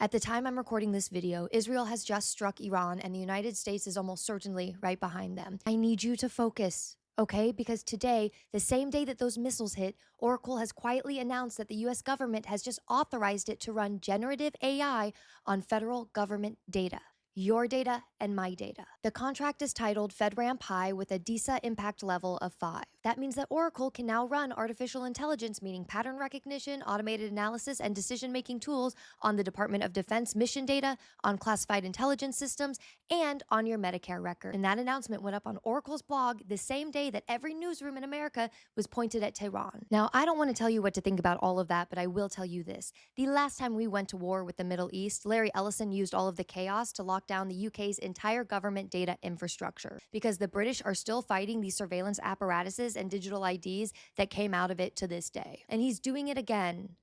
At the time I'm recording this video, Israel has just struck Iran and the United States is almost certainly right behind them. I need you to focus, okay? Because today, the same day that those missiles hit, Oracle has quietly announced that the US government has just authorized it to run generative AI on federal government data. Your data and my data. The contract is titled FedRAMP High with a DISA impact level of 5. That means that Oracle can now run artificial intelligence, meaning pattern recognition, automated analysis, and decision-making tools on the Department of Defense mission data, on classified intelligence systems, and on your Medicare record. And that announcement went up on Oracle's blog the same day that every newsroom in America was pointed at Tehran. Now, I don't want to tell you what to think about all of that, but I will tell you this. The last time we went to war with the Middle East, Larry Ellison used all of the chaos to lock down the UK's entire government data infrastructure because the British are still fighting these surveillance apparatuses and digital IDs that came out of it to this day. And he's doing it again.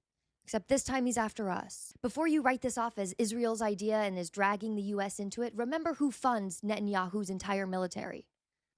Except this time he's after us. Before you write this off as Israel's idea and is dragging the US into it, remember who funds Netanyahu's entire military.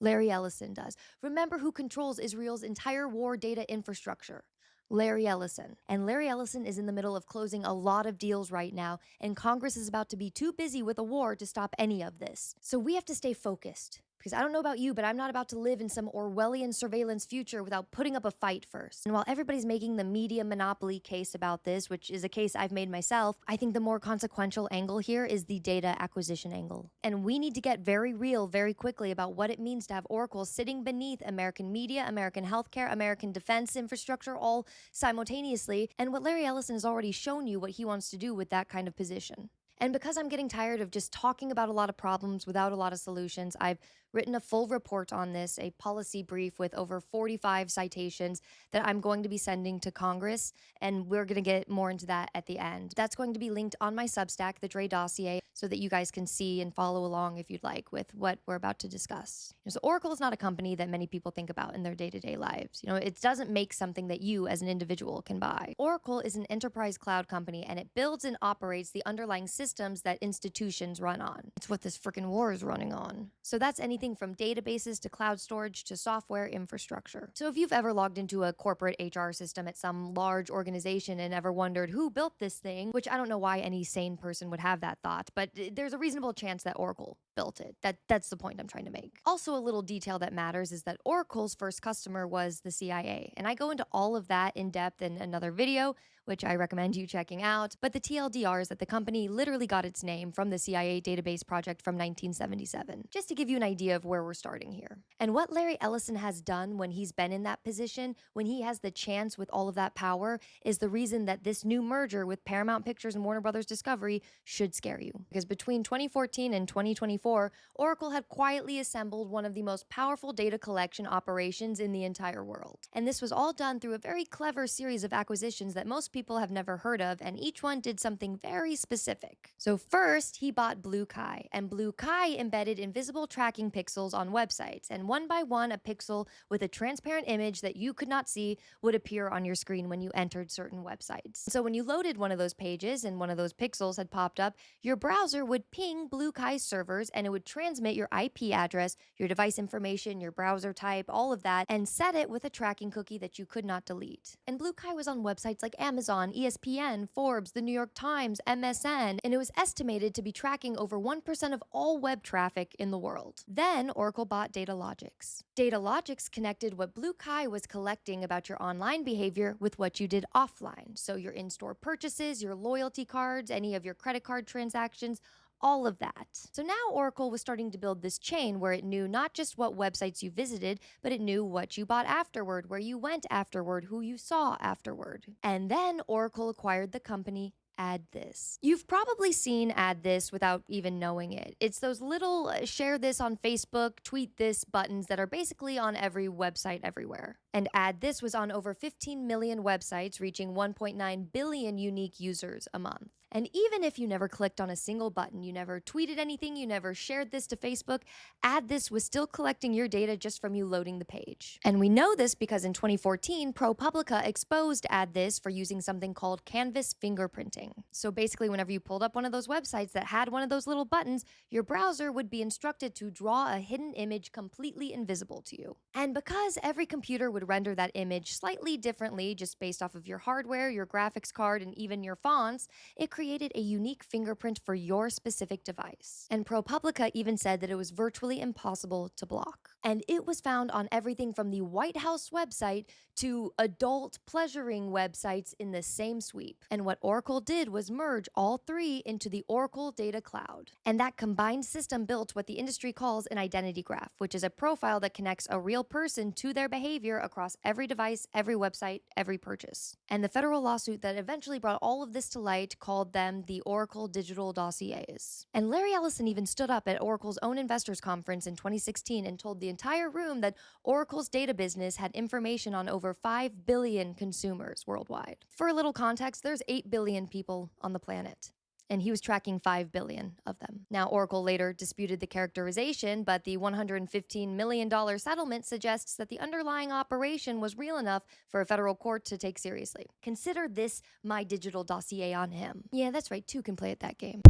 Larry Ellison does. Remember who controls Israel's entire war data infrastructure. Larry Ellison. And Larry Ellison is in the middle of closing a lot of deals right now, and Congress is about to be too busy with a war to stop any of this. So we have to stay focused. Because I don't know about you, but I'm not about to live in some Orwellian surveillance future without putting up a fight first. And while everybody's making the media monopoly case about this, which is a case I've made myself, I think the more consequential angle here is the data acquisition angle. And we need to get very real very quickly about what it means to have Oracle sitting beneath American media, American healthcare, American defense infrastructure all simultaneously, and what Larry Ellison has already shown you what he wants to do with that kind of position. And because I'm getting tired of just talking about a lot of problems without a lot of solutions, I've written a full report on this, a policy brief with over 45 citations that I'm going to be sending to Congress, and we're going to get more into that at the end. That's going to be linked on my Substack, the Dre Dossier, so that you guys can see and follow along if you'd like with what we're about to discuss. So Oracle is not a company that many people think about in their day-to-day lives. It doesn't make something that you as an individual can buy. Oracle is an enterprise cloud company, and it builds and operates the underlying systems that institutions run on. It's what this freaking war is running on. So that's anything from databases to cloud storage to software infrastructure. So if you've ever logged into a corporate HR system at some large organization and ever wondered who built this thing, which I don't know why any sane person would have that thought, but there's a reasonable chance that Oracle built it. That's the point I'm trying to make. Also, a little detail that matters is that Oracle's first customer was the CIA, and I go into all of that in depth in another video, which I recommend you checking out. But the TLDR is that the company literally got its name from the CIA database project from 1977, just to give you an idea of where we're starting here. And what Larry Ellison has done when he's been in that position, when he has the chance with all of that power, is the reason that this new merger with Paramount Pictures and Warner Brothers Discovery should scare you. Because between 2014 and 2024, Oracle had quietly assembled one of the most powerful data collection operations in the entire world. And this was all done through a very clever series of acquisitions that most people have never heard of, and each one did something very specific. So first, he bought Blue Kai, and Blue Kai embedded invisible tracking pixels on websites, and one by one, a pixel with a transparent image that you could not see would appear on your screen when you entered certain websites. So when you loaded one of those pages and one of those pixels had popped up, your browser would ping Blue Kai's servers, and it would transmit your IP address, your device information, your browser type, all of that, and set it with a tracking cookie that you could not delete. And Blue Kai was on websites like Amazon, ESPN, Forbes, the New York Times, MSN, and it was estimated to be tracking over 1% of all web traffic in the world. Then Oracle bought Datalogix. Datalogix connected what Blue Kai was collecting about your online behavior with what you did offline. So your in-store purchases, your loyalty cards, any of your credit card transactions, all of that. So now Oracle was starting to build this chain where it knew not just what websites you visited, but it knew what you bought afterward, where you went afterward, who you saw afterward. And then Oracle acquired the company Add This. You've probably seen Add This without even knowing it. It's those little share this on Facebook, tweet this buttons that are basically on every website everywhere. And Add This was on over 15 million websites, reaching 1.9 billion unique users a month. And even if you never clicked on a single button, you never tweeted anything, you never shared this to Facebook, Add This was still collecting your data just from you loading the page. And we know this because in 2014, ProPublica exposed Add This for using something called canvas fingerprinting. So basically, whenever you pulled up one of those websites that had one of those little buttons, your browser would be instructed to draw a hidden image completely invisible to you. And because every computer would render that image slightly differently just based off of your hardware, your graphics card, and even your fonts, it created created a unique fingerprint for your specific device. And ProPublica even said that it was virtually impossible to block. And it was found on everything from the White House website to adult pleasuring websites in the same sweep. And what Oracle did was merge all three into the Oracle Data Cloud. And that combined system built what the industry calls an identity graph, which is a profile that connects a real person to their behavior across every device, every website, every purchase. And the federal lawsuit that eventually brought all of this to light called them the Oracle Digital Dossiers. And Larry Ellison even stood up at Oracle's own investors conference in 2016 and told the entire room that Oracle's data business had information on over 5 billion consumers worldwide. For a little context, there's 8 billion people on the planet, and he was tracking 5 billion of them. Now, Oracle later disputed the characterization, but the $115 million settlement suggests that the underlying operation was real enough for a federal court to take seriously. Consider this my digital dossier on him. Yeah, that's right, two can play at that game.